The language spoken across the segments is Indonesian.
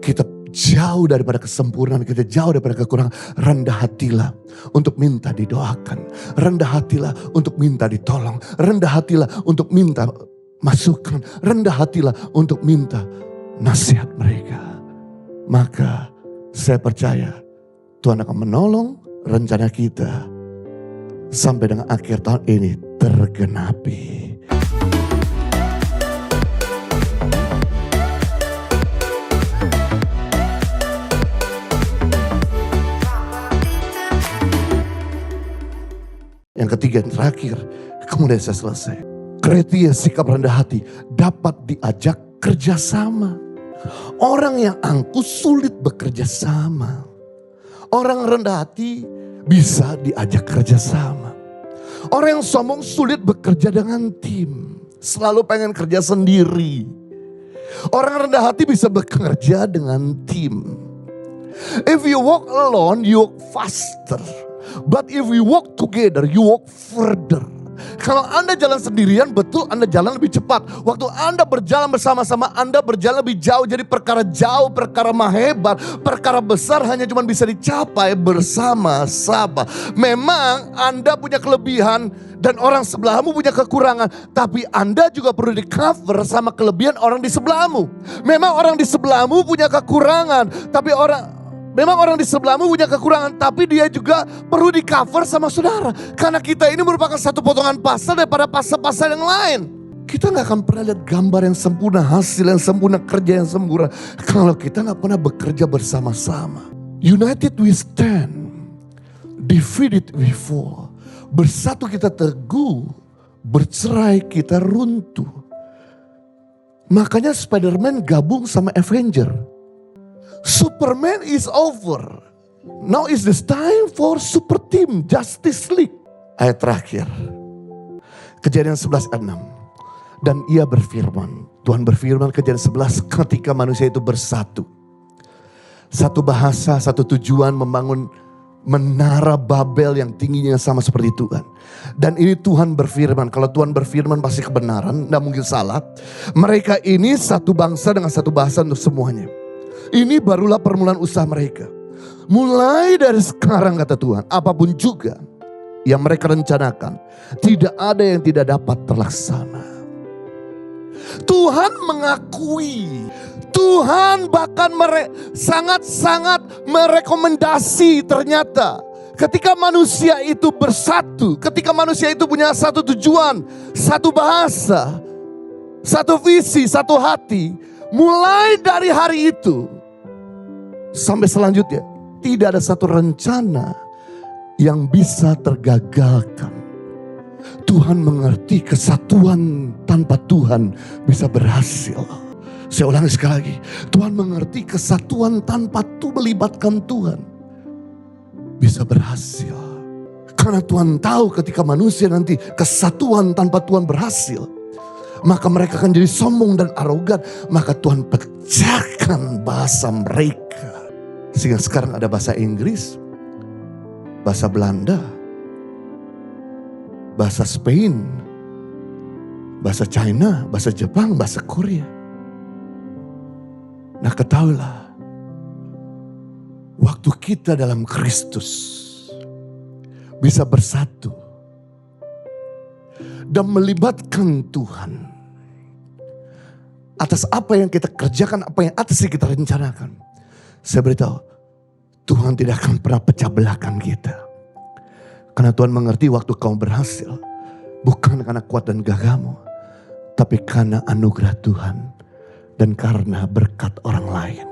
kita jauh daripada kesempurnaan, kita jauh daripada kekurangan. Rendah hatilah untuk minta didoakan. Rendah hatilah untuk minta ditolong. Rendah hatilah untuk minta masukan. Rendah hatilah untuk minta nasihat mereka. Maka saya percaya Tuhan akan menolong rencana kita sampai dengan akhir tahun ini tergenapi. Yang ketiga, yang terakhir, kemudian saya selesai. Kriteria sikap rendah hati dapat diajak kerjasama. Orang yang angkuh sulit bekerja sama. Orang rendah hati bisa diajak kerjasama. Orang yang sombong sulit bekerja dengan tim. Selalu pengen kerja sendiri. Orang rendah hati bisa bekerja dengan tim. If you walk alone, you walk faster. But if we walk together, you walk further. Kalau Anda jalan sendirian, betul Anda jalan lebih cepat. Waktu Anda berjalan bersama-sama, Anda berjalan lebih jauh. Jadi perkara jauh, perkara hebat, perkara besar hanya cuma bisa dicapai bersama-sama. Memang Anda punya kelebihan dan orang sebelahmu punya kekurangan. Tapi Anda juga perlu di cover sama kelebihan orang di sebelahmu. Memang orang di sebelahmu punya kekurangan, tapi memang orang di sebelahmu punya kekurangan, tapi dia juga perlu di cover sama saudara. Karena kita ini merupakan satu potongan pasal daripada pasal-pasal yang lain. Kita gak akan pernah lihat gambar yang sempurna, hasil yang sempurna, kerja yang sempurna, kalau kita gak pernah bekerja bersama-sama. United we stand, divided we fall. Bersatu kita teguh, bercerai kita runtuh. Makanya Spider-Man gabung sama Avenger. Superman is over. Now is this time for super team, Justice League. Ayat terakhir. Kejadian 11 ayat 6. Dan ia berfirman, Tuhan berfirman Kejadian 11 ketika manusia itu bersatu. Satu bahasa, satu tujuan membangun menara Babel yang tingginya sama seperti Tuhan. Dan ini Tuhan berfirman, kalau Tuhan berfirman pasti kebenaran, tidak mungkin salah. Mereka ini satu bangsa dengan satu bahasa untuk semuanya. Ini barulah permulaan usaha mereka. Mulai dari sekarang kata Tuhan, apapun juga yang mereka rencanakan, tidak ada yang tidak dapat terlaksana. Tuhan mengakui, Tuhan bahkan sangat-sangat merekomendasi ternyata. Ketika manusia itu bersatu, ketika manusia itu punya satu tujuan, satu bahasa, satu visi, satu hati. Mulai dari hari itu sampai selanjutnya, tidak ada satu rencana yang bisa tergagalkan. Tuhan mengerti kesatuan tanpa Tuhan bisa berhasil. Saya ulangi sekali lagi. Tuhan mengerti kesatuan tanpa melibatkan Tuhan bisa berhasil. Karena Tuhan tahu ketika manusia nanti kesatuan tanpa Tuhan berhasil, maka mereka akan jadi sombong dan arogan. Maka Tuhan pecahkan bahasa mereka. Sehingga sekarang ada bahasa Inggris, bahasa Belanda, bahasa Spain, bahasa China, bahasa Jepang, bahasa Korea. Nah ketahuilah, waktu kita dalam Kristus bisa bersatu dan melibatkan Tuhan atas apa yang kita kerjakan, apa yang atas yang kita rencanakan. Saya beritahu, Tuhan tidak akan pernah pecah belahkan kita. Karena Tuhan mengerti waktu kamu berhasil, bukan karena kuat dan gagahmu, tapi karena anugerah Tuhan dan karena berkat orang lain.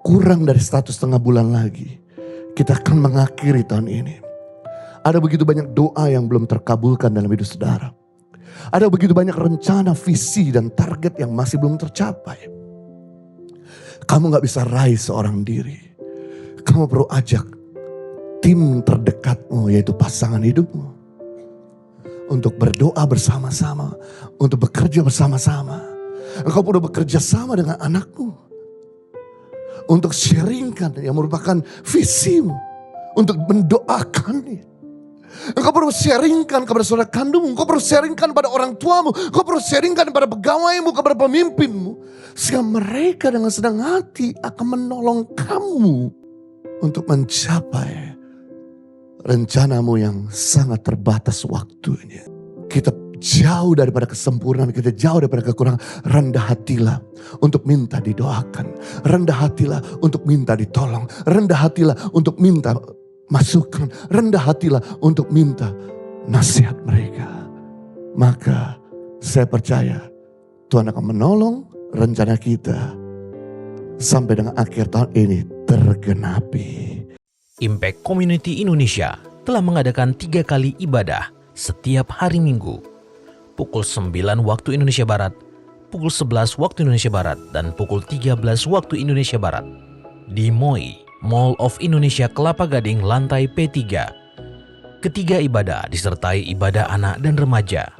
Kurang dari 1,5 bulan lagi, kita akan mengakhiri tahun ini. Ada begitu banyak doa yang belum terkabulkan dalam hidup saudara. Ada begitu banyak rencana, visi, dan target yang masih belum tercapai. Kamu gak bisa raih seorang diri. Kamu perlu ajak tim terdekatmu, yaitu pasangan hidupmu, untuk berdoa bersama-sama, untuk bekerja bersama-sama. Engkau perlu bekerja sama dengan anakmu, untuk sharingkan yang merupakan visimu, untuk mendoakannya. Engkau perlu sharingkan kepada saudara kandungmu, engkau perlu sharingkan pada orang tuamu, engkau perlu sharingkan kepada pegawaimu, kepada pemimpinmu. Sehingga mereka dengan senang hati akan menolong kamu untuk mencapai rencanamu yang sangat terbatas waktunya. Kita jauh daripada kesempurnaan, kita jauh daripada kekurangan. Rendah hatilah untuk minta didoakan. Rendah hatilah untuk minta ditolong. Rendah hatilah untuk minta masukan. Rendah hatilah untuk minta nasihat mereka. Maka saya percaya Tuhan akan menolong rencana kita sampai dengan akhir tahun ini tergenapi. Impact Community Indonesia telah mengadakan 3 kali ibadah setiap hari Minggu. Pukul 9 waktu Indonesia Barat, pukul 11 waktu Indonesia Barat, dan pukul 13 waktu Indonesia Barat. Di MOI, Mall of Indonesia Kelapa Gading, lantai P3. Ketiga ibadah disertai ibadah anak dan remaja.